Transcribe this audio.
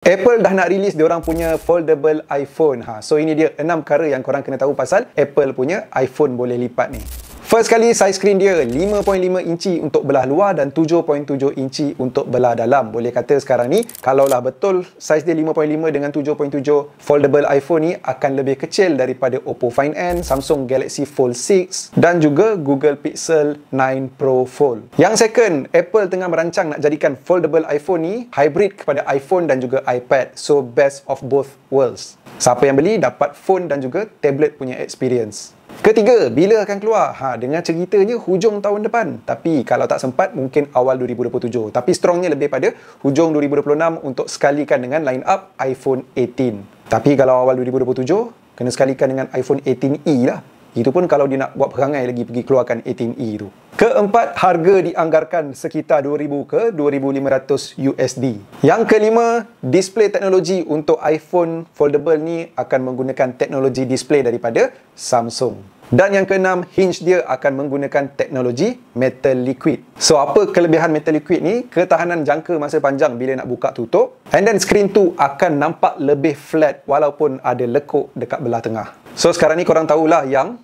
Apple dah nak release diorang punya foldable iPhone. So ini dia 6 perkara yang korang kena tahu pasal Apple punya iPhone boleh lipat ni. First kali, saiz skrin dia 5.5 inci untuk belah luar dan 7.7 inci untuk belah dalam. Boleh kata sekarang ni, kalaulah betul saiz dia 5.5 dengan 7.7, foldable iPhone ni akan lebih kecil daripada Oppo Find N, Samsung Galaxy Fold 6 dan juga Google Pixel 9 Pro Fold. Yang second, Apple tengah merancang nak jadikan foldable iPhone ni hybrid kepada iPhone dan juga iPad. So, best of both worlds. Siapa yang beli dapat phone dan juga tablet punya experience. Ketiga, bila akan keluar? Dengan ceritanya hujung tahun depan. Tapi kalau tak sempat, mungkin awal 2027. Tapi strongnya lebih pada hujung 2026 untuk sekalikan dengan line up iPhone 18. Tapi kalau awal 2027, kena sekalikan dengan iPhone 18e lah. Itu pun kalau dia nak buat perangai lagi pergi keluarkan 18e tu. Keempat, harga dianggarkan sekitar 2,000 ke 2,500 USD. Yang kelima, display teknologi untuk iPhone foldable ni akan menggunakan teknologi display daripada Samsung. Dan yang keenam, hinge dia akan menggunakan teknologi metal liquid. So, apa kelebihan metal liquid ni? Ketahanan jangka masa panjang bila nak buka tutup. And then screen tu akan nampak lebih flat walaupun ada lekuk dekat belah tengah. So, sekarang ni korang tahulah yang